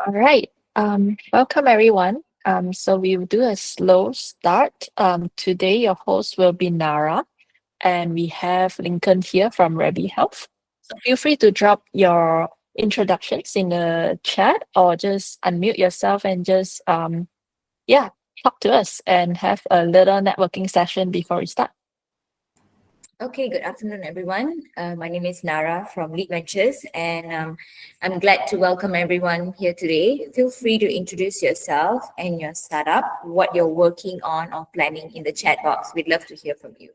All right. Welcome everyone. So we'll do a slow start. Today your host will be Nara, and we have Lincoln here from Rebee Health. So feel free to drop your introductions in the chat or just unmute yourself and just yeah, talk to us and have a little networking session before we start. Okay, good afternoon, everyone. My name is Nara from Lead Ventures, and I'm glad to welcome everyone here today. Feel free to introduce yourself and your startup, what you're working on or planning in the chat box. We'd love to hear from you.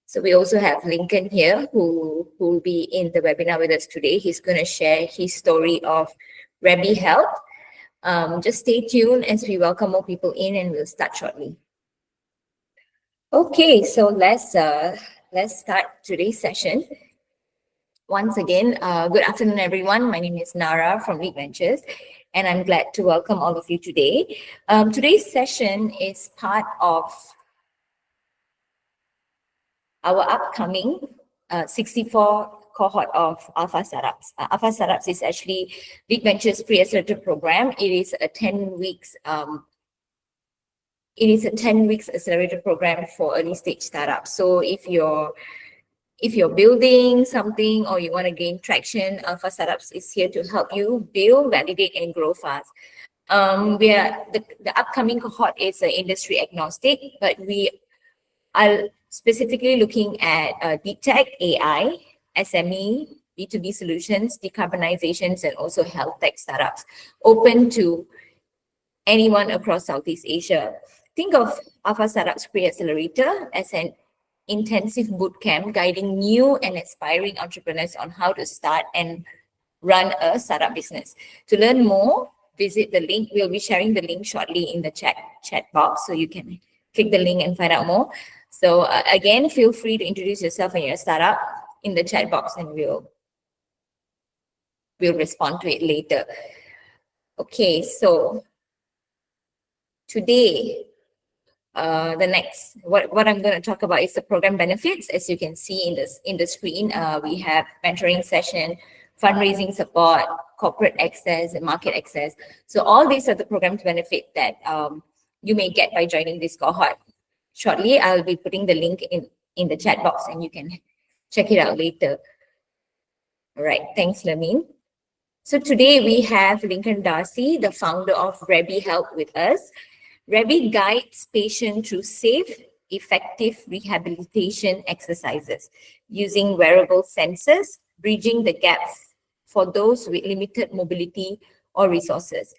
So we also have Lincoln here who will be in the webinar with us today. He's going to share his story of Rebee Health. Just stay tuned as we welcome more people in, and we'll start shortly. Okay, so let's start today's session. Once again, good afternoon, everyone. My name is Nara from Lead Ventures, and I'm glad to welcome all of you today. Today's session is part of our upcoming 64 cohort of Alpha Startups. Alpha Startups is actually Lead Ventures pre-accelerated program. It is a 10 weeks accelerated program for early stage startups. So if you're building something or you want to gain traction, Alpha Startups is here to help you build, validate, and grow fast. The upcoming cohort is industry agnostic, but we are specifically looking at deep tech, AI, SME, B2B solutions, decarbonizations, and also health tech startups, open to anyone across Southeast Asia. Think of Alpha Startups Pre-Accelerator as an intensive bootcamp guiding new and aspiring entrepreneurs on how to start and run a startup business. To learn more, visit the link. We'll be sharing the link shortly in the chat box, so you can click the link and find out more. So again, feel free to introduce yourself and your startup in the chat box, and we'll respond to it later. Okay, so today, what I'm going to talk about is the program benefits. As you can see in the screen, we have mentoring session, fundraising support, corporate access, and market access. So all these are the program benefit that you may get by joining this cohort. Shortly, I'll be putting the link in the chat box, and you can check it out later. All right, thanks, Lamine. So today we have Lincoln Dacy, the founder of Rebee Health, with us. Rebee guides patients through safe, effective rehabilitation exercises using wearable sensors, bridging the gaps for those with limited mobility or resources.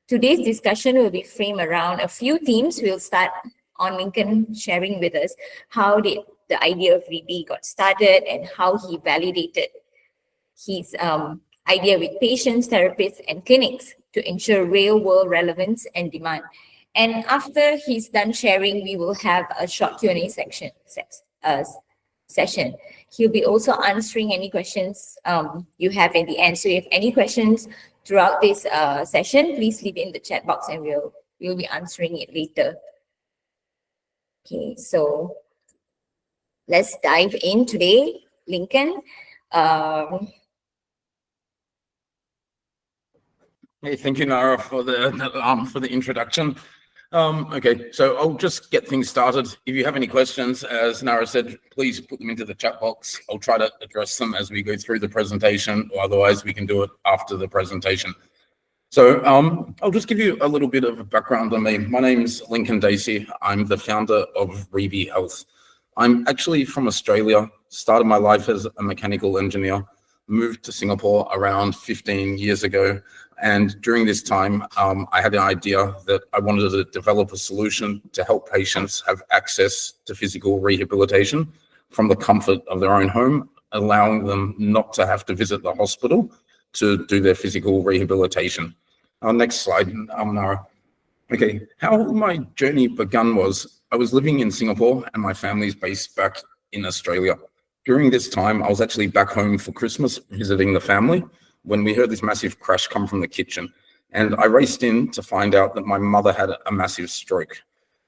Today's discussion will be framed around a few themes. We'll start on Lincoln sharing with us how did the idea of Rebee got started and how he validated his idea with patients, therapists, and clinics to ensure real-world relevance and demand. And after he's done sharing, we will have a short Q&A session. He'll be also answering any questions you have in the end. So if any questions throughout this session, please leave it in the chat box, and we'll be answering it later. Okay, so let's dive in today, Lincoln. Hey, thank you, Nara, for the introduction. Okay, so I'll just get things started. If you have any questions, as Nara said, please put them into the chat box. I'll try to address them as we go through the presentation, or otherwise we can do it after the presentation. So I'll just give you a little bit of a background on me. My name's Lincoln Dacy. I'm the founder of Rebee Health. I'm actually from Australia, started my life as a mechanical engineer, moved to Singapore around 15 years ago. And during this time, I had an idea that I wanted to develop a solution to help patients have access to physical rehabilitation from the comfort of their own home, allowing them not to have to visit the hospital to do their physical rehabilitation. Next slide, Nara. Okay, how my journey begun was I was living in Singapore and my family's based back in Australia. During this time, I was actually back home for Christmas visiting the family when we heard this massive crash come from the kitchen. And I raced in to find out that my mother had a massive stroke.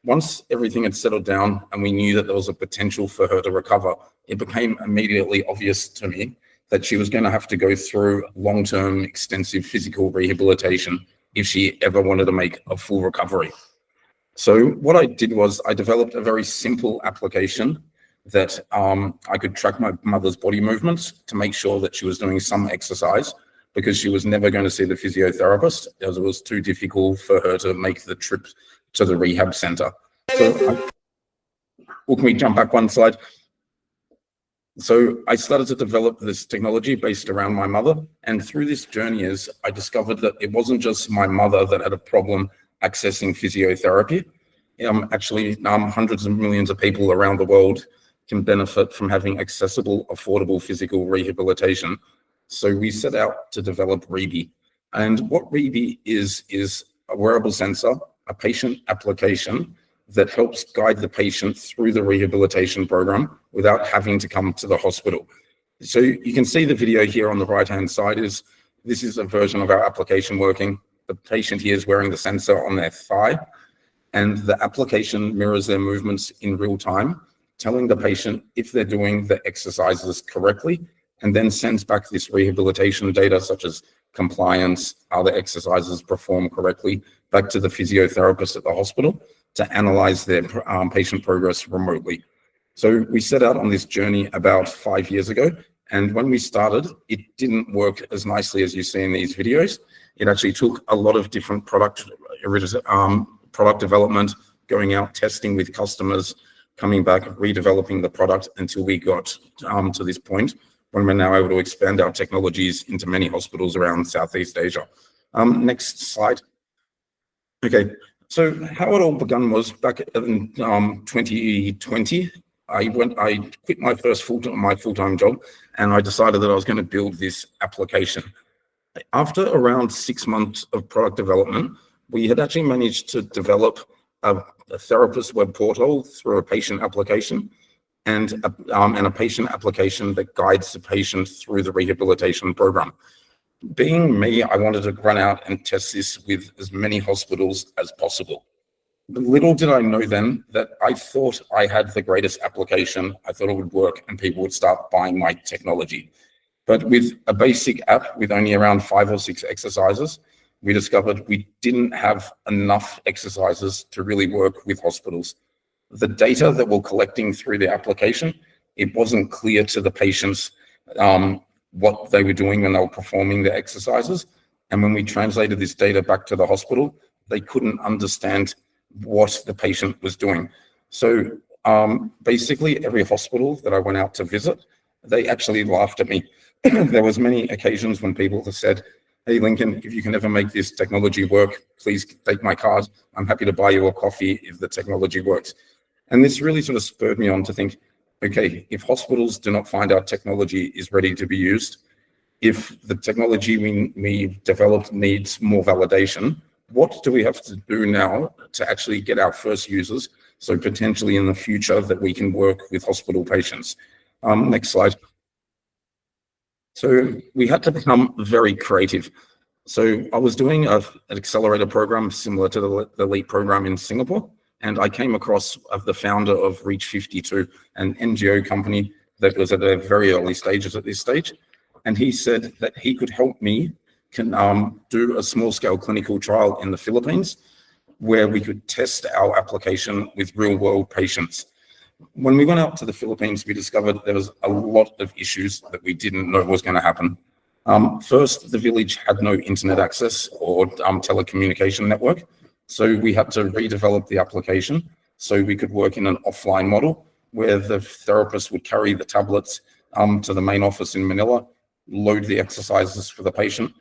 Once everything had settled down and we knew that there was a potential for her to recover, it became immediately obvious to me that she was going to have to go through long-term extensive physical rehabilitation if she ever wanted to make a full recovery. So what I did was I developed a very simple application that I could track my mother's body movements to make sure that she was doing some exercise, because she was never going to see the physiotherapist, as it was too difficult for her to make the trip to the rehab center. So can we jump back one slide? So I started to develop this technology based around my mother. And through this journey I discovered that it wasn't just my mother that had a problem accessing physiotherapy. Actually, hundreds of millions of people around the world can benefit from having accessible, affordable physical rehabilitation. So we set out to develop Rebee. And what Rebee is a wearable sensor, a patient application that helps guide the patient through the rehabilitation program without having to come to the hospital. So you can see the video here on the right-hand side this is a version of our application working. The patient here is wearing the sensor on their thigh, and the application mirrors their movements in real time, telling the patient if they're doing the exercises correctly, and then sends back this rehabilitation data such as compliance, how the exercises perform correctly, back to the physiotherapist at the hospital to analyze their patient progress remotely. So we set out on this journey about 5 years ago. And when we started, it didn't work as nicely as you see in these videos. It actually took a lot of different product development, going out, testing with customers, coming back, redeveloping the product until we got to this point when we're now able to expand our technologies into many hospitals around Southeast Asia. Next slide. Okay, so how it all begun was back in 2020. I quit my first full-time job, and I decided that I was going to build this application. After around 6 months of product development, we had actually managed to develop a therapist web portal through a patient application and a patient application that guides the patient through the rehabilitation program. Being me, I wanted to run out and test this with as many hospitals as possible. Little did I know then that I thought I had the greatest application. I thought it would work and people would start buying my technology. But with a basic app with only around 5 or 6 exercises, we discovered we didn't have enough exercises to really work with hospitals. The data that we're collecting through the application, it wasn't clear to the patients what they were doing when they were performing the exercises. And when we translated this data back to the hospital, they couldn't understand what the patient was doing. So basically every hospital that I went out to visit, they actually laughed at me. There was many occasions when people have said, "Hey, Lincoln, if you can ever make this technology work, please take my card. I'm happy to buy you a coffee if the technology works." And this really sort of spurred me on to think, okay, if hospitals do not find our technology is ready to be used, if the technology we developed needs more validation, what do we have to do now to actually get our first users, so potentially in the future that we can work with hospital patients? Next slide. So we had to become very creative. So I was doing an accelerator program similar to the LEAP program in Singapore, and I came across the founder of Reach 52, an NGO company that was at the very early stages at this stage. And he said that he could help me do a small-scale clinical trial in the Philippines where we could test our application with real-world patients. When we went out to the Philippines, we discovered there was a lot of issues that we didn't know was going to happen. First, the village had no internet access or telecommunication network. So we had to redevelop the application so we could work in an offline model where the therapist would carry the tablets to the main office in Manila, load the exercises for the patient,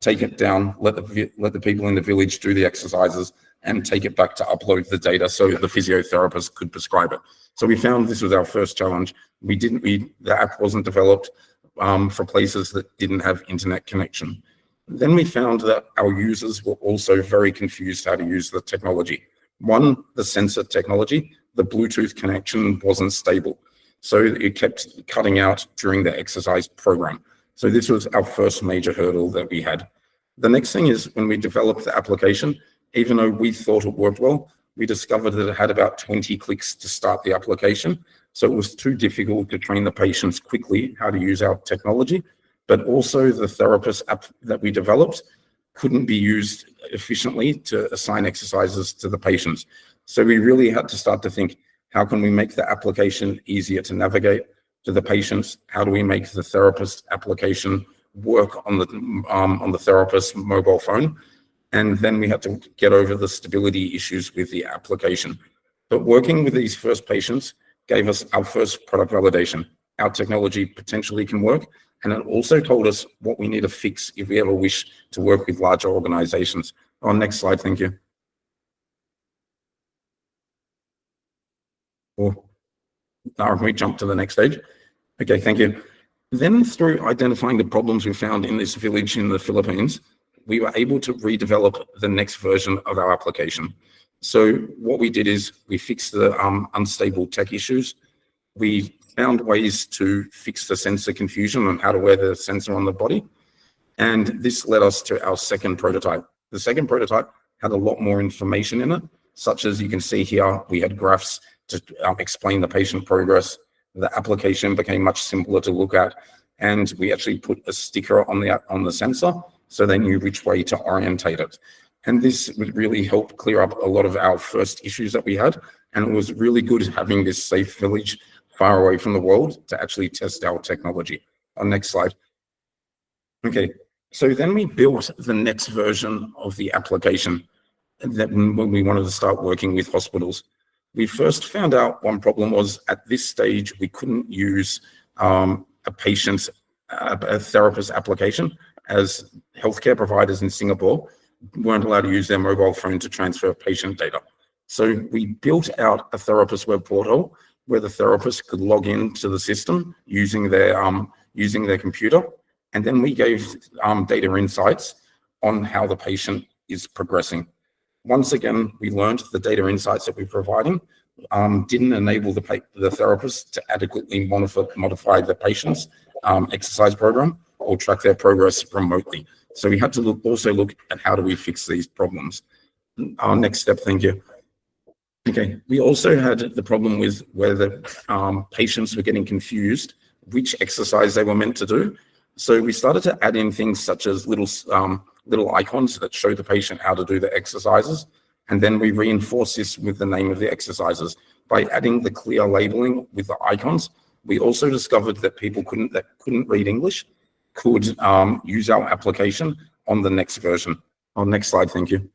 take it down, let the people in the village do the exercises, and take it back to upload the data so the physiotherapist could prescribe it. So we found this was our first challenge. The app wasn't developed for places that didn't have internet connection. Then we found that our users were also very confused how to use the technology. One, the sensor technology, the Bluetooth connection wasn't stable. So it kept cutting out during the exercise program. So this was our first major hurdle that we had. The next thing is when we developed the application, even though we thought it worked well, we discovered that it had about 20 clicks to start the application. So it was too difficult to train the patients quickly how to use our technology. but also the therapist app that we developed couldn't be used efficiently to assign exercises to the patients. So we really had to start to think, how can we make the application easier to navigate to the patients? How do we make the therapist application work on the therapist's mobile phone? And then we had to get over the stability issues with the application. But working with these first patients gave us our first product validation. Our technology potentially can work. And it also told us what we need to fix if we ever wish to work with larger organizations. Next slide, thank you. Can we jump to the next stage? Okay, thank you. Then through identifying the problems we found in this village in the Philippines, we were able to redevelop the next version of our application. So what we did is we fixed the unstable tech issues. We found ways to fix the sensor confusion on how to wear the sensor on the body. And this led us to our second prototype. The second prototype had a lot more information in it, such as you can see here, we had graphs to explain the patient progress. The application became much simpler to look at. And we actually put a sticker on the sensor so they knew which way to orientate it. And this would really help clear up a lot of our first issues that we had. And it was really good having this safe village far away from the world to actually test our technology. Next slide. Okay, so then we built the next version of the application that when we wanted to start working with hospitals. We first found out one problem was at this stage, we couldn't use a therapist application, as healthcare providers in Singapore weren't allowed to use their mobile phone to transfer patient data. So we built out a therapist web portal where the therapist could log into the system using their computer, and then we gave data insights on how the patient is progressing. Once again, we learned the data insights that we're providing didn't enable the therapist to adequately modify the patient's exercise program or track their progress remotely. So we had to also look at how do we fix these problems. Next step, thank you. Okay, we also had the problem with where the patients were getting confused which exercise they were meant to do. So we started to add in things such as little icons that show the patient how to do the exercises. And then we reinforce this with the name of the exercises. By adding the clear labeling with the icons, we also discovered that people that couldn't read English could use our application on the next version. Next slide, thank you.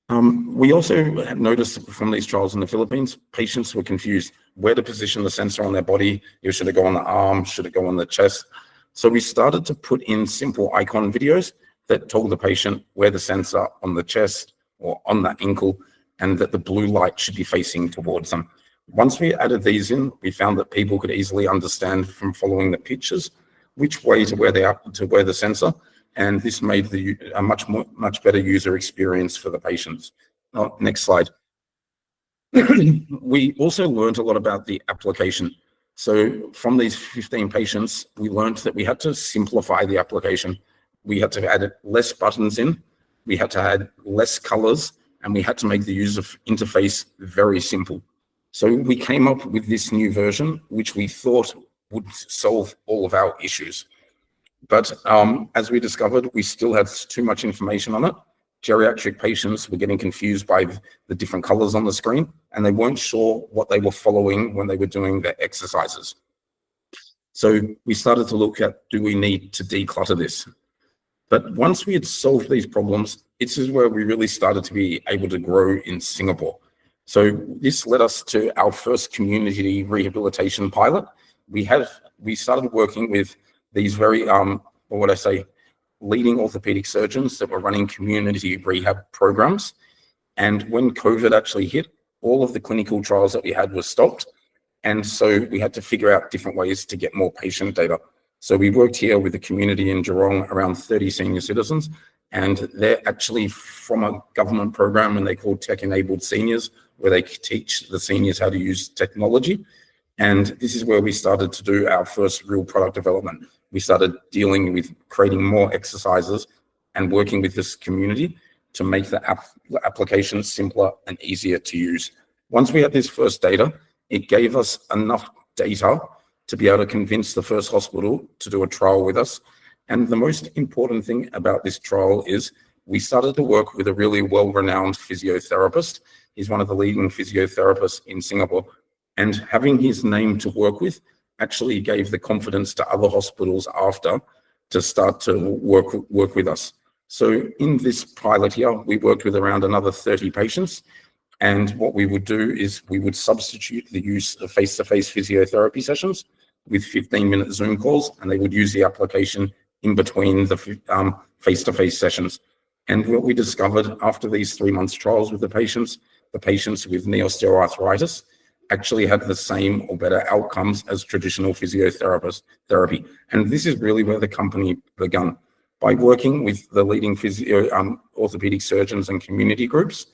We also had noticed from these trials in the Philippines, patients were confused where to position the sensor on their body. Should it go on the arm? Should it go on the chest? So we started to put in simple icon videos that told the patient where the sensor on the chest or on the ankle, and that the blue light should be facing towards them. Once we added these in, we found that people could easily understand from following the pictures which way to wear the sensor, and this made a much better user experience for the patients. Next slide. We also learned a lot about the application. So from these 15 patients, we learned that we had to simplify the application. We had to add less buttons in, we had to add less colors, and we had to make the user interface very simple. So we came up with this new version, which we thought would solve all of our issues. But as we discovered, we still had too much information on it. Geriatric patients were getting confused by the different colors on the screen, and they weren't sure what they were following when they were doing their exercises. So we started to look at, do we need to declutter this? But once we had solved these problems, this is where we really started to be able to grow in Singapore. So this led us to our first community rehabilitation pilot. We started working with these very, leading orthopedic surgeons that were running community rehab programs. And when COVID actually hit, all of the clinical trials that we had were stopped. And so we had to figure out different ways to get more patient data. So we worked here with the community in Geelong, around 30 senior citizens, and they're actually from a government program and they call Tech-Enabled Seniors, where they teach the seniors how to use technology. And this is where we started to do our first real product development. We started dealing with creating more exercises and working with this community to make the application simpler and easier to use. Once we had this first data, it gave us enough data to be able to convince the first hospital to do a trial with us. And the most important thing about this trial is we started to work with a really well-renowned physiotherapist. He's one of the leading physiotherapists in Singapore. And having his name to work with actually gave the confidence to other hospitals after to start to work with us. So in this pilot here, we worked with around another 30 patients. And what we would do is we would substitute the use of face-to-face physiotherapy sessions with 15-minute Zoom calls, and they would use the application in between the face-to-face sessions. And what we discovered after these 3 months trials with the patients with knee osteoarthritis actually had the same or better outcomes as traditional physiotherapy. And this is really where the company began. By working with the leading orthopedic surgeons and community groups,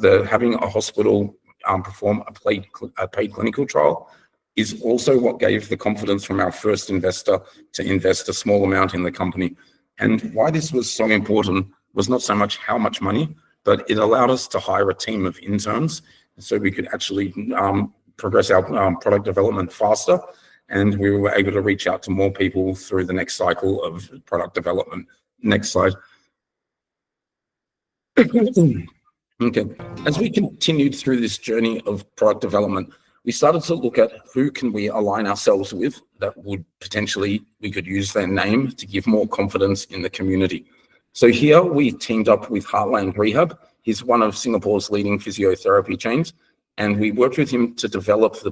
having a hospital perform a paid clinical trial is also what gave the confidence from our first investor to invest a small amount in the company. And why this was so important was not so much how much money, but it allowed us to hire a team of interns so we could actually progress our product development faster. And we were able to reach out to more people through the next cycle of product development. Next slide. Okay. As we continued through this journey of product development, we started to look at who can we align ourselves with that would potentially, we could use their name to give more confidence in the community. So here we teamed up with Heartland Rehab. He's one of Singapore's leading physiotherapy chains. And we worked with him to develop the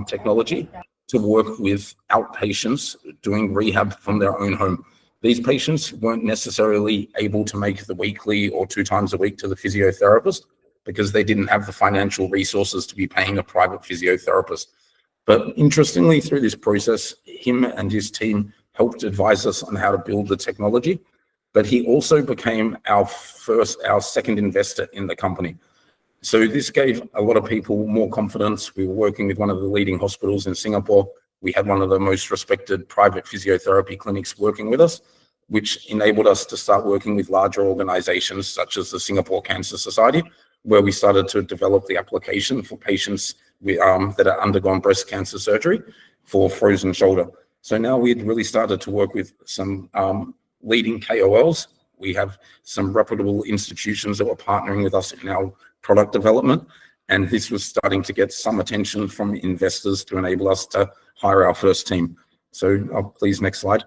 technology to work with outpatients doing rehab from their own home. These patients weren't necessarily able to make the weekly or 2 times a week to the physiotherapist because they didn't have the financial resources to be paying a private physiotherapist. But interestingly, through this process, him and his team helped advise us on how to build the technology. But he also became our second investor in the company. So this gave a lot of people more confidence. We were working with one of the leading hospitals in Singapore. We had one of the most respected private physiotherapy clinics working with us, which enabled us to start working with larger organizations such as the Singapore Cancer Society, where we started to develop the application for patients that have undergone breast cancer surgery for frozen shoulder. So now we'd really started to work with some leading KOLs. We have some reputable institutions that were partnering with us in our product development. And this was starting to get some attention from investors to enable us to hire our first team. So please, next slide.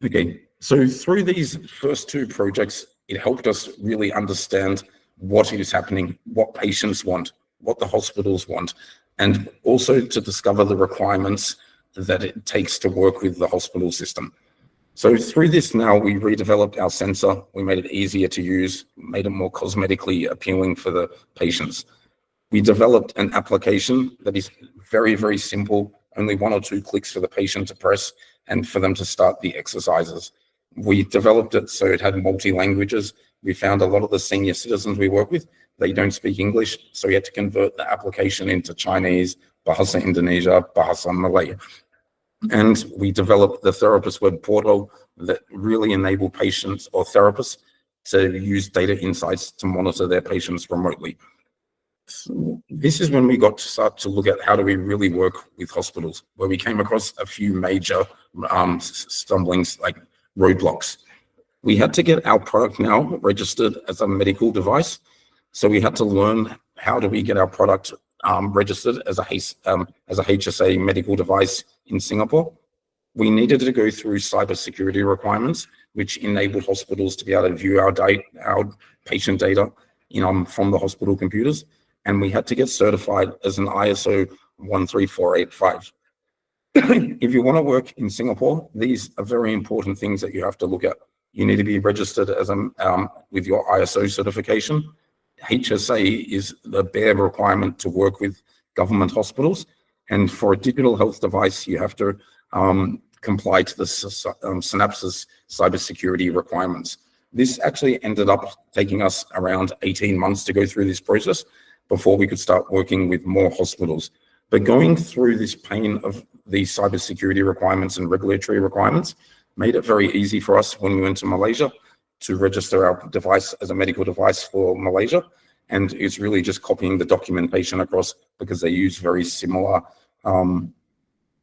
Okay, so through these first 2 projects, it helped us really understand what is happening, what patients want, what the hospitals want, and also to discover the requirements that it takes to work with the hospital system. So through this now, we redeveloped our sensor. We made it easier to use, made it more cosmetically appealing for the patients. We developed an application that is very, very simple, only 1 or 2 clicks for the patient to press and for them to start the exercises. We developed it so it had multi-languages. We found a lot of the senior citizens we work with, they don't speak English, so we had to convert the application into Chinese, Bahasa Indonesia, Bahasa Malay. And we developed the therapist web portal that really enabled patients or therapists to use data insights to monitor their patients remotely. So this is when we got to start to look at how do we really work with hospitals, where we came across a few major stumblings like roadblocks. We had to get our product now registered as a medical device. So we had to learn how do we get our product registered as a HSA medical device in Singapore. We needed to go through cybersecurity requirements, which enabled hospitals to be able to view our patient data from the hospital computers. And we had to get certified as an ISO 13485. If you want to work in Singapore, these are very important things that you have to look at. You need to be registered as with your ISO certification. HSA is the bare requirement to work with government hospitals. And for a digital health device, you have to comply to the Synapses cybersecurity requirements. This actually ended up taking us around 18 months to go through this process before we could start working with more hospitals. But going through this pain of these cybersecurity requirements and regulatory requirements made it very easy for us when we went to Malaysia to register our device as a medical device for Malaysia. And it's really just copying the documentation across because they use very similar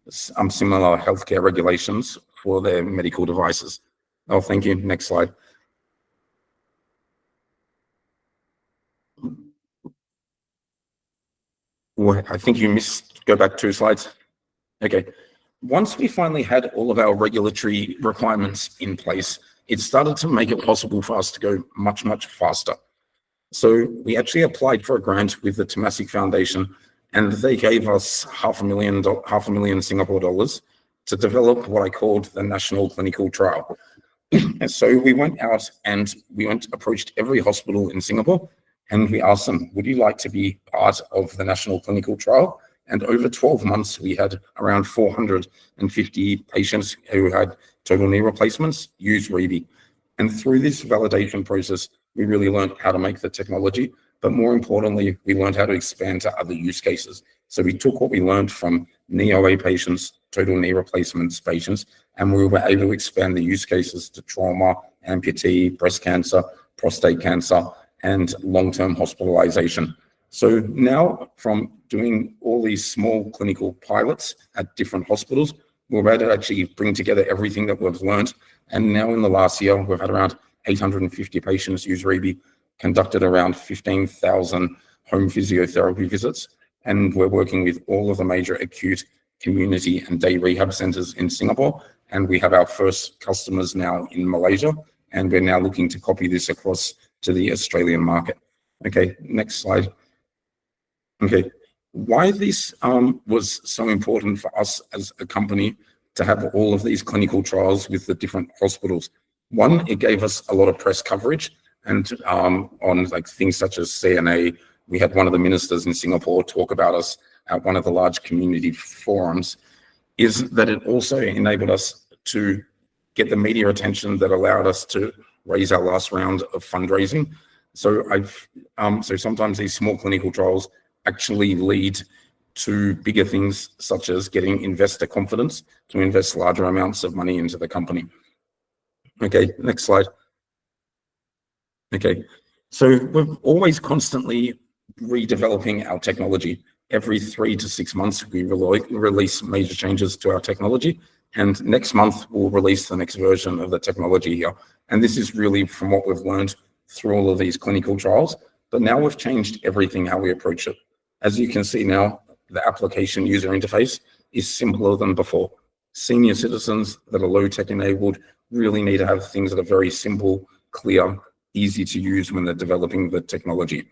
similar healthcare regulations for their medical devices. Oh, thank you. Next slide. Well, I think you missed, go back 2 slides. Okay. Once we finally had all of our regulatory requirements in place, it started to make it possible for us to go much, much faster. So we actually applied for a grant with the Temasek Foundation, and they gave us $500,000 Singapore dollars to develop what I called the National Clinical Trial. And so we went out and approached every hospital in Singapore, and we asked them, would you like to be part of the National Clinical Trial? And over 12 months, we had around 450 patients who had total knee replacements use Rebee. And through this validation process, we really learned how to make the technology, but more importantly, we learned how to expand to other use cases. So we took what we learned from knee OA patients, total knee replacements patients, and we were able to expand the use cases to trauma, amputee, breast cancer, prostate cancer, and long-term hospitalization. So now from doing all these small clinical pilots at different hospitals, we're able to actually bring together everything that we've learned. And now in the last year, we've had around 850 patients use Rebee, conducted around 15,000 home physiotherapy visits, and we're working with all of the major acute, community, and day rehab centers in Singapore. And we have our first customers now in Malaysia, and we're now looking to copy this across to the Australian market. Okay, next slide. Okay, why this was so important for us as a company to have all of these clinical trials with the different hospitals. One, it gave us a lot of press coverage, and on like things such as CNA, we had one of the ministers in Singapore talk about us at one of the large community forums, is that it also enabled us to get the media attention that allowed us to raise our last round of fundraising. So so sometimes these small clinical trials actually lead to bigger things, such as getting investor confidence to invest larger amounts of money into the company. Okay, next slide. Okay, so we're always constantly redeveloping our technology. Every 3 to 6 months, we release major changes to our technology. And next month, we'll release the next version of the technology here. And this is really from what we've learned through all of these clinical trials. But now we've changed everything, how we approach it. As you can see now, the application user interface is simpler than before. Senior citizens that are low tech enabled really need to have things that are very simple, clear, easy to use when they're developing the technology.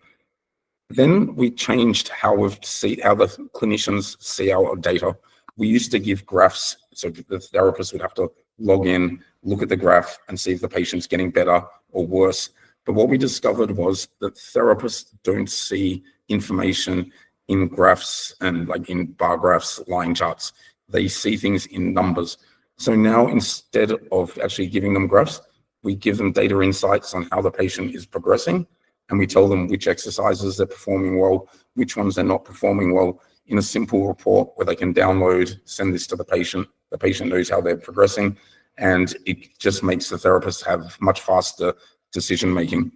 Then we changed how the clinicians see our data. We used to give graphs, so the therapist would have to log in, look at the graph, and see if the patient's getting better or worse. But what we discovered was that therapists don't see information in graphs and like in bar graphs, line charts. They see things in numbers. So now instead of actually giving them graphs, we give them data insights on how the patient is progressing, and we tell them which exercises they're performing well, which ones they're not performing well, in a simple report where they can download, send this to the patient. The patient knows how they're progressing, and it just makes the therapist have much faster decision making.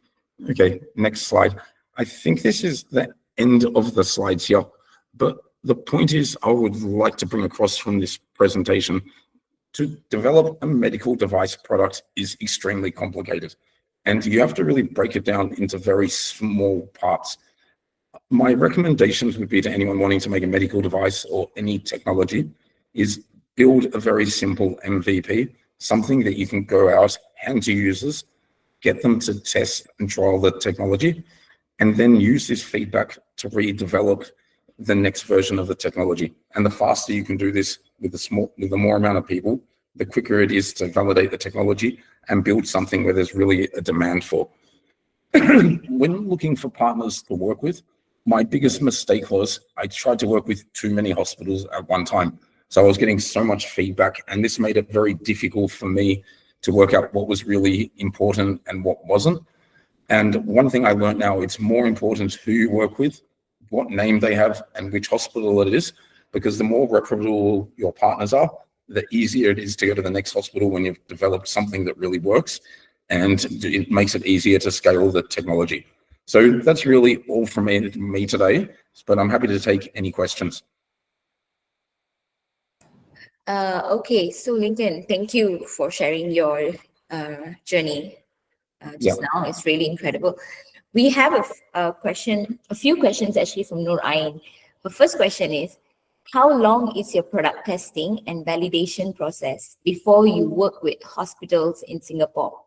Okay, next slide. I think this is the end of the slides here, but the point is I would like to bring across from this presentation, to develop a medical device product is extremely complicated, and you have to really break it down into very small parts. My recommendations would be to anyone wanting to make a medical device or any technology is build a very simple MVP, something that you can go out, hand to users, get them to test and trial the technology, and then use this feedback to redevelop the next version of the technology. And the faster you can do this with the more amount of people, the quicker it is to validate the technology and build something where there's really a demand for. When looking for partners to work with, my biggest mistake was I tried to work with too many hospitals at one time. So I was getting so much feedback, and this made it very difficult for me to work out what was really important and what wasn't. And one thing I learned now, it's more important who you work with, what name they have, and which hospital it is, because the more reputable your partners are, the easier it is to go to the next hospital when you've developed something that really works, and it makes it easier to scale the technology. So that's really all from me today, but I'm happy to take any questions. Okay, so Lincoln, thank you for sharing your journey just now. It's really incredible. We have a few questions actually from Noor Ain. The first question is, how long is your product testing and validation process before you work with hospitals in Singapore?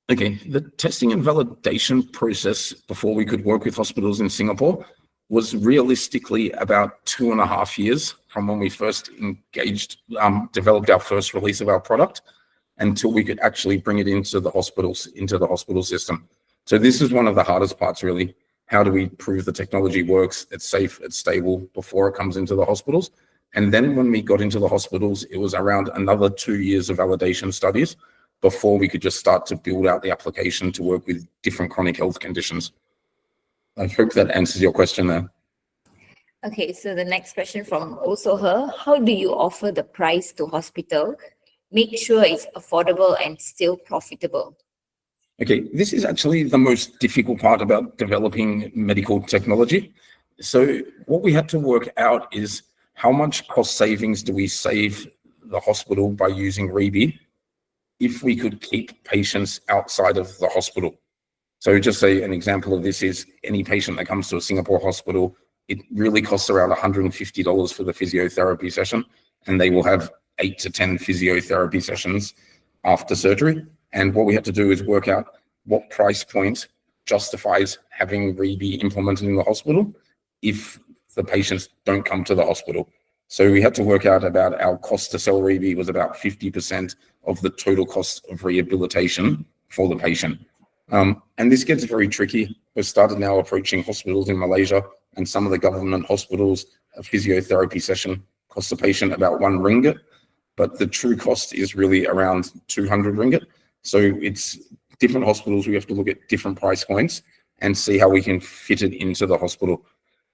Okay, the testing and validation process before we could work with hospitals in Singapore was realistically about 2.5 years from when we first engaged, developed our first release of our product until we could actually bring it into the hospital system. So this is one of the hardest parts, really. How do we prove the technology works, it's safe, it's stable before it comes into the hospitals? And then when we got into the hospitals, it was around another 2 years of validation studies before we could just start to build out the application to work with different chronic health conditions. I hope that answers your question there. Okay, so the next question from also her, how do you offer the price to hospital? Make sure it's affordable and still profitable. Okay, this is actually the most difficult part about developing medical technology. So what we had to work out is how much cost savings do we save the hospital by using Rebee if we could keep patients outside of the hospital. So just say an example of this is any patient that comes to a Singapore hospital, it really costs around $150 for the physiotherapy session, and they will have 8 to 10 physiotherapy sessions after surgery. And what we had to do is work out what price point justifies having Rebee implemented in the hospital if the patients don't come to the hospital. So we had to work out about our cost to sell Rebee was about 50% of the total cost of rehabilitation for the patient. And this gets very tricky. We've started now approaching hospitals in Malaysia, and some of the government hospitals, a physiotherapy session costs the patient about RM1, but the true cost is really around 200 ringgit. So it's different hospitals, we have to look at different price points and see how we can fit it into the hospital.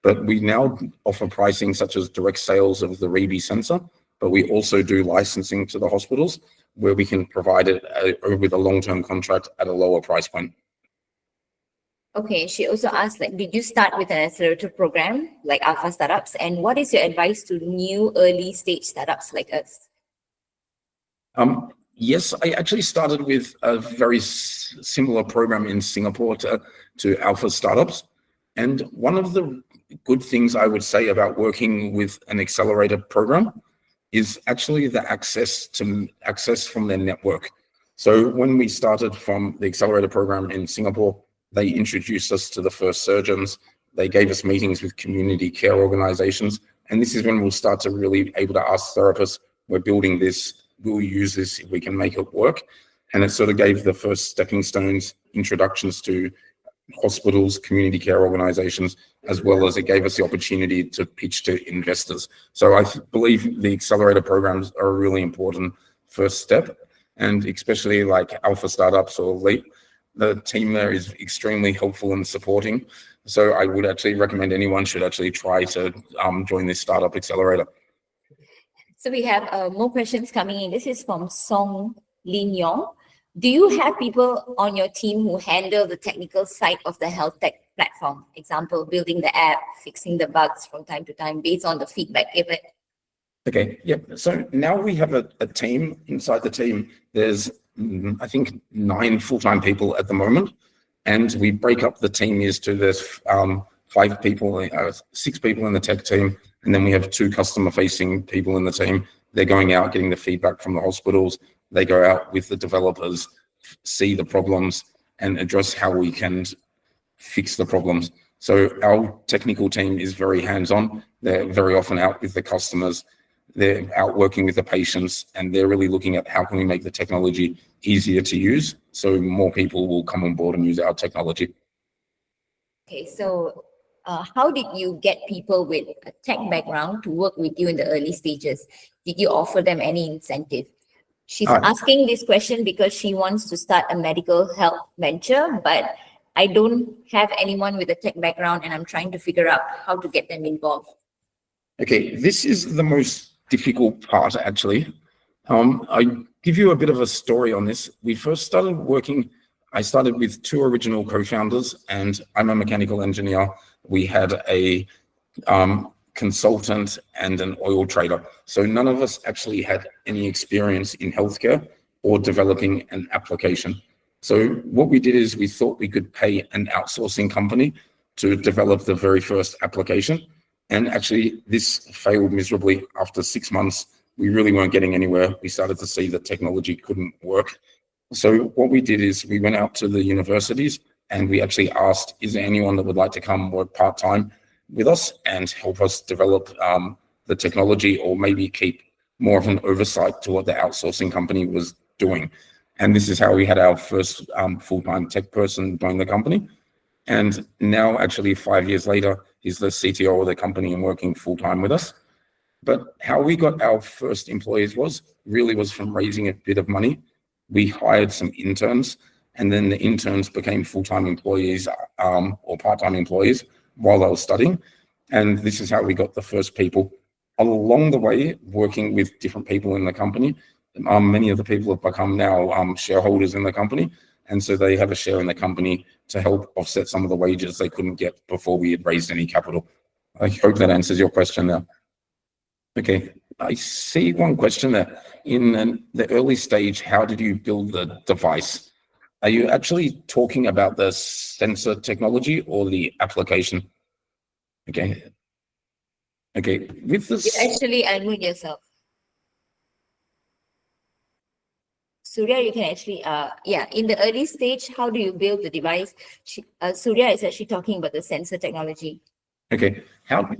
But we now offer pricing such as direct sales of the Rebee sensor, but we also do licensing to the hospitals where we can provide it with a long-term contract at a lower price point. Okay, she also asked, did you start with an accelerator program like Alpha Startups? And what is your advice to new early stage startups like us? Yes, I actually started with a very similar program in Singapore to Alpha Startups. And one of the good things I would say about working with an accelerator program is actually the access from their network. So when we started from the accelerator program in Singapore, they introduced us to the first surgeons. They gave us meetings with community care organizations. And this is when we'll start to really be able to ask therapists, we're building this, we'll use this if we can make it work. And it sort of gave the first stepping stones, introductions to hospitals, community care organizations, as well as it gave us the opportunity to pitch to investors. So I believe the accelerator programs are a really important first step, and especially like Alpha Startups or Leap, the team there is extremely helpful and supporting. So I would actually recommend anyone should actually try to join this startup accelerator. So we have more questions coming in. This is from Song Lin Yong. Do you have people on your team who handle the technical side of the Healthtech platform? Example, building the app, fixing the bugs from time to time based on the feedback given. Okay, yeah. So now we have a team. Inside the team, there's, I think, 9 full-time people at the moment. And we break up the team there's 5 people, 6 people in the tech team. And then we have 2 customer-facing people in the team. They're going out, getting the feedback from the hospitals. They go out with the developers, see the problems, and address how we can fix the problems. So our technical team is very hands-on. They're very often out with the customers. They're out working with the patients, and they're really looking at how can we make the technology easier to use so more people will come on board and use our technology. Okay, so how did you get people with a tech background to work with you in the early stages? Did you offer them any incentive? She's asking this question because she wants to start a medical health venture, but I don't have anyone with a tech background and I'm trying to figure out how to get them involved. Okay, this is the most difficult part, actually. I give you a bit of a story on this. We first started working I started with two original co-founders, and I'm a mechanical engineer. We had a consultant and an oil trader. So none of us actually had any experience in healthcare or developing an application. So what we did is we thought we could pay an outsourcing company to develop the very first application. And actually this failed miserably. After 6 months, we really weren't getting anywhere. We started to see that technology couldn't work. So what we did is we went out to the universities and we actually asked, is there anyone that would like to come work part-time with us and help us develop the technology, or maybe keep more of an oversight to what the outsourcing company was doing. And this is how we had our first full-time tech person join the company. And now actually 5 years later, he's the CTO of the company and working full-time with us. But how we got our first employees was from raising a bit of money. We hired some interns, and then the interns became full-time employees or part-time employees while they were studying. And this is how we got the first people. Along the way, working with different people in the company, many of the people have become now shareholders in the company. And so they have a share in the company to help offset some of the wages they couldn't get before we had raised any capital. I hope that answers your question there. Okay, I see one question there. In the early stage, how did you build the device? Are you actually talking about the sensor technology or the application? Okay. Okay, with this. You actually unmute yourself. Surya, you can actually, in the early stage, how do you build the device? Surya is actually talking about the sensor technology. Okay,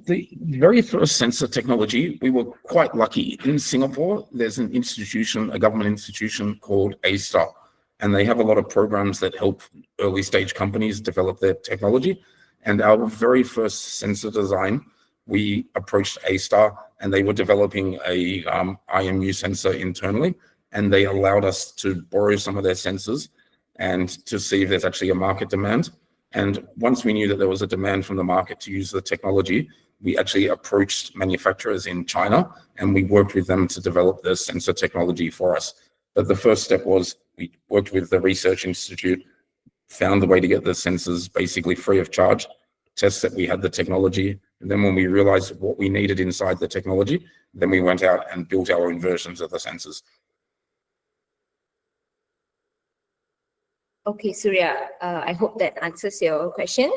the very first sensor technology, we were quite lucky. In Singapore, there's an institution, a government institution called A*STAR, and they have a lot of programs that help early stage companies develop their technology. And our very first sensor design, we approached A*STAR, and they were developing a IMU sensor internally, and they allowed us to borrow some of their sensors and to see if there's actually a market demand. And once we knew that there was a demand from the market to use the technology, we actually approached manufacturers in China, and we worked with them to develop the sensor technology for us. But the first step was we worked with the research institute, found a way to get the sensors basically free of charge, test that we had the technology. And then when we realized what we needed inside the technology, then we went out and built our own versions of the sensors. Okay, Surya, I hope that answers your question.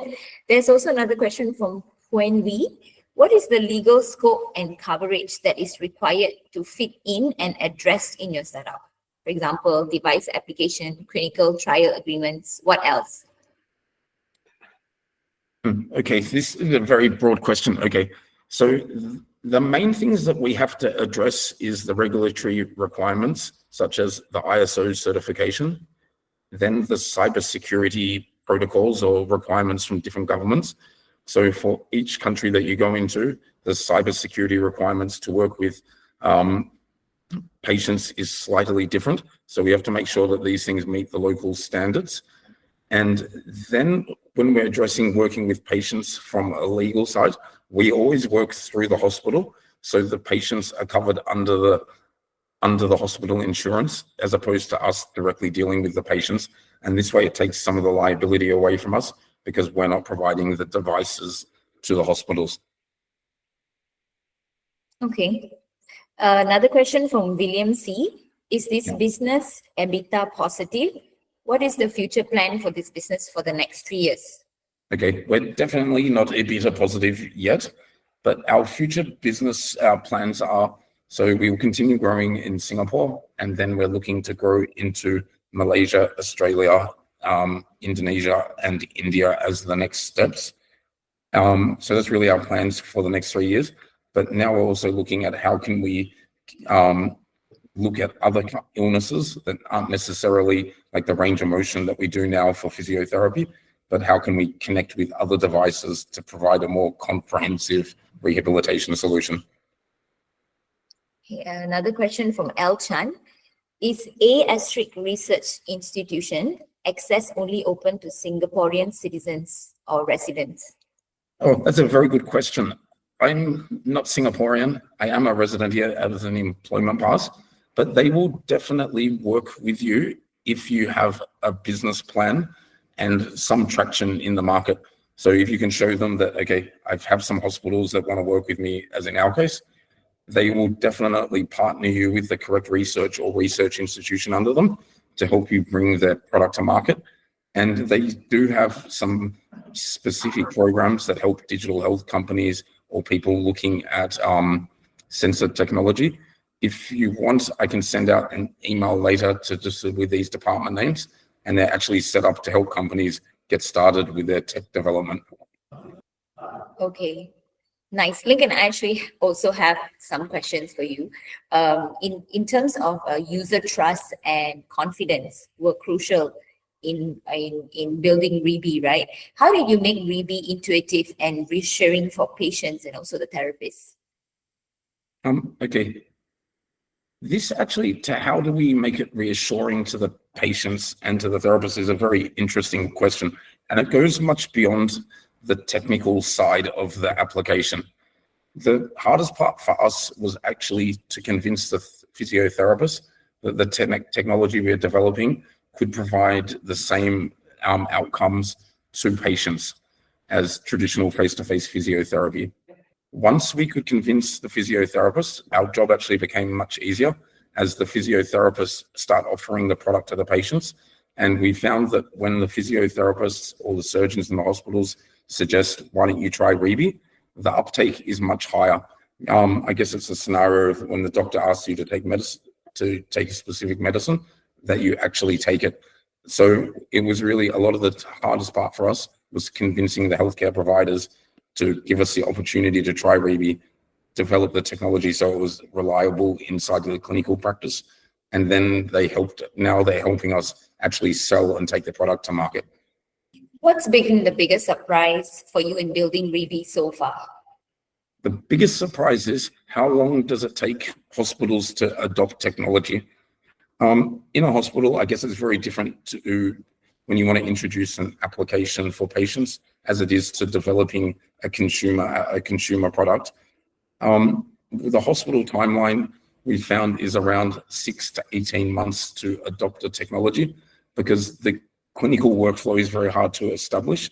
There's also another question from Huen Wee. What is the legal scope and coverage that is required to fit in and addressed in your setup? For example, device application, clinical trial agreements, what else? Okay, this is a very broad question. Okay, so the main things that we have to address is the regulatory requirements, such as the ISO certification, then the cybersecurity protocols or requirements from different governments. So for each country that you go into, the cybersecurity requirements to work with patients is slightly different. So we have to make sure that these things meet the local standards. And then when we're addressing working with patients from a legal side, we always work through the hospital. So the patients are covered under the hospital insurance, as opposed to us directly dealing with the patients. And this way it takes some of the liability away from us, because we're not providing the devices to the hospitals. Okay. Another question from William C. Is this business EBITDA positive? What is the future plan for this business for the next 3 years? Okay, we're definitely not EBITDA positive yet, but our future business plans are, so we will continue growing in Singapore, and then we're looking to grow into Malaysia, Australia, Indonesia, and India as the next steps. So that's really our plans for the next 3 years. But now we're also looking at how can we look at other illnesses that aren't necessarily like the range of motion that we do now for physiotherapy, but how can we connect with other devices to provide a more comprehensive rehabilitation solution? Okay, another question from L. Chan. Is A* Research Institution access only open to Singaporean citizens or residents? Oh, that's a very good question. I'm not Singaporean. I am a resident here as an employment pass, but they will definitely work with you if you have a business plan and some traction in the market. So if you can show them that, okay, I have some hospitals that want to work with me, as in our case, they will definitely partner you with the correct research or research institution under them to help you bring their product to market. And they do have some specific programs that help digital health companies or people looking at sensor technology. If you want, I can send out an email later to just with these department names, and they're actually set up to help companies get started with their tech development. Okay, nice. Lincoln, I actually also have some questions for you. In terms of user trust and confidence were crucial in building Rebee, right? How did you make Rebee intuitive and reassuring for patients and also the therapists? Okay. This actually, how do we make it reassuring to the patients and to the therapists is a very interesting question. And it goes much beyond the technical side of the application. The hardest part for us was actually to convince the physiotherapists that the technology we're developing could provide the same outcomes to patients as traditional face-to-face physiotherapy. Once we could convince the physiotherapists, our job actually became much easier as the physiotherapists start offering the product to the patients. And we found that when the physiotherapists or the surgeons in the hospitals suggest, why don't you try Rebee, the uptake is much higher. I guess it's a scenario of when the doctor asks you to take medicine, to take a specific medicine, that you actually take it. So it was really a lot of the hardest part for us was convincing the healthcare providers to give us the opportunity to try Rebee, develop the technology so it was reliable inside the clinical practice. And then now they're helping us actually sell and take the product to market. What's been the biggest surprise for you in building Rebee so far? The biggest surprise is how long does it take hospitals to adopt technology? In a hospital, I guess it's very different to when you want to introduce an application for patients as it is to developing a consumer product. The hospital timeline we found is around 6 to 18 months to adopt a technology because the clinical workflow is very hard to establish.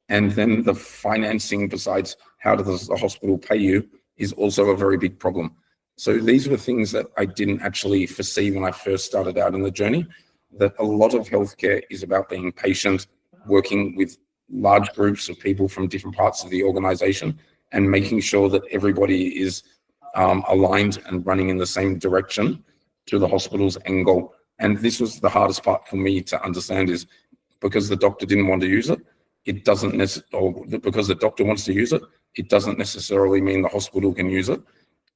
And then the financing, besides how does the hospital pay you, is also a very big problem. So these were things that I didn't actually foresee when I first started out in the journey, that a lot of healthcare is about being patient, working with large groups of people from different parts of the organization and making sure that everybody is aligned and running in the same direction to the hospital's end goal. And this was the hardest part for me to understand is because the doctor didn't want to use it, it doesn't necessarily, because the doctor wants to use it, it doesn't necessarily mean the hospital can use it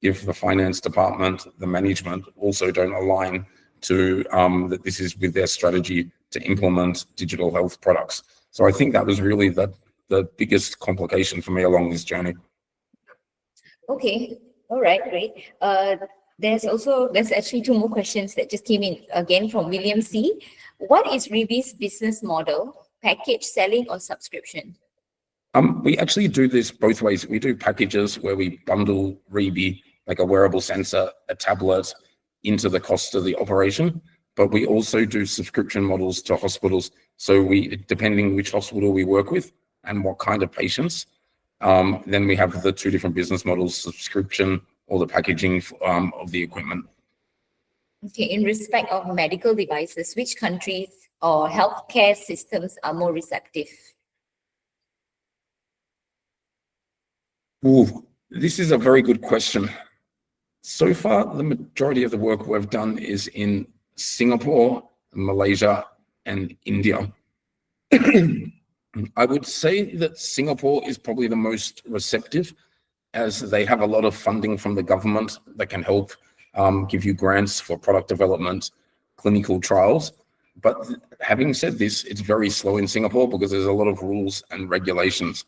if the finance department, the management also don't align to that this is with their strategy to implement digital health products. So I think that was really the biggest complication for me along this journey. Okay, all right, great. There's actually two more questions that just came in again from William C. What is Rebee's business model? Package selling or subscription? We actually do this both ways. We do packages where we bundle Rebee, like a wearable sensor, a tablet, into the cost of the operation. But we also do subscription models to hospitals. So depending which hospital we work with and what kind of patients, then we have the two different business models, subscription or the packaging of the equipment. Okay, in respect of medical devices, which countries or healthcare systems are more receptive? Ooh, this is a very good question. So far, the majority of the work we've done is in Singapore, Malaysia, and India. I would say that Singapore is probably the most receptive as they have a lot of funding from the government that can help give you grants for product development, clinical trials. But having said this, it's very slow in Singapore because there's a lot of rules and regulations.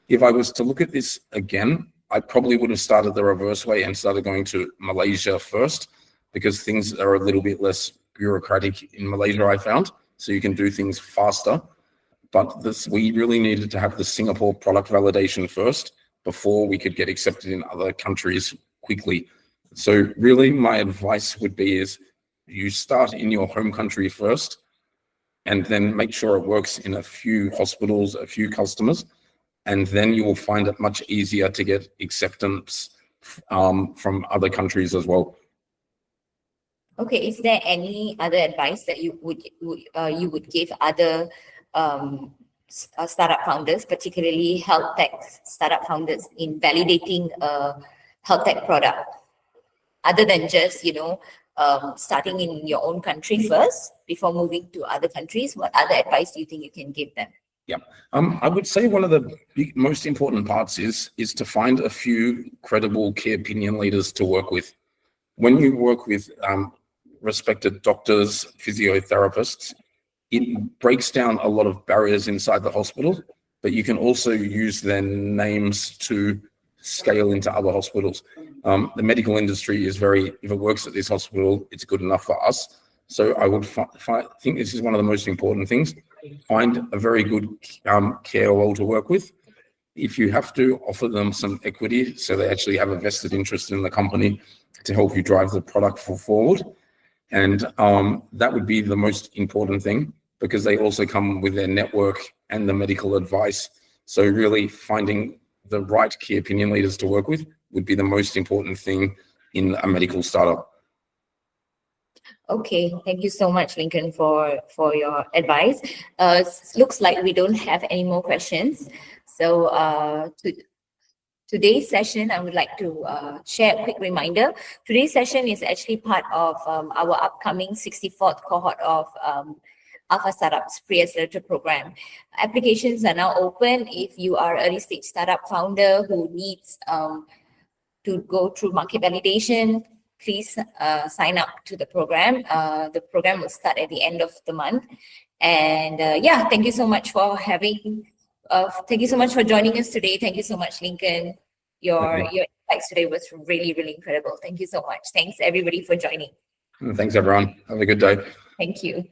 If I was to look at this again, I probably would have started the reverse way and started going to Malaysia first because things are a little bit less bureaucratic in Malaysia, I found. So you can do things faster. But we really needed to have the Singapore product validation first before we could get accepted in other countries quickly. So really my advice would be is you start in your home country first, and then make sure it works in a few hospitals, a few customers, and then you will find it much easier to get acceptance from other countries as well. Okay, is there any other advice that you would give other startup founders, particularly health tech startup founders, in validating a health tech product, other than just starting in your own country first before moving to other countries? What other advice do you think you can give them? Yeah, I would say one of the most important parts is to find a few credible key opinion leaders to work with. When you work with respected doctors, physiotherapists, it breaks down a lot of barriers inside the hospital, but you can also use their names to scale into other hospitals. The medical industry is if it works at this hospital, it's good enough for us. So I would think this is one of the most important things. Find a very good KOL to work with. If you have to, offer them some equity so they actually have a vested interest in the company to help you drive the product forward. And that would be the most important thing, because they also come with their network and the medical advice. So really finding the right key opinion leaders to work with would be the most important thing in a medical startup. Okay, thank you so much, Lincoln, for your advice. Looks like we don't have any more questions. So today's session, I would like to share a quick reminder. Today's session is actually part of our upcoming 64th cohort of Alpha Startups Pre-Accelerator Program. Applications are now open. If you are early stage startup founder who needs to go through market validation, please sign up to the program. The program will start at the end of the month. And thank you so much for thank you so much for joining us today. Thank you so much, Lincoln. Your insights today was really, really incredible. Thank you so much. Thanks everybody for joining. Thanks everyone. Have a good day. Thank you.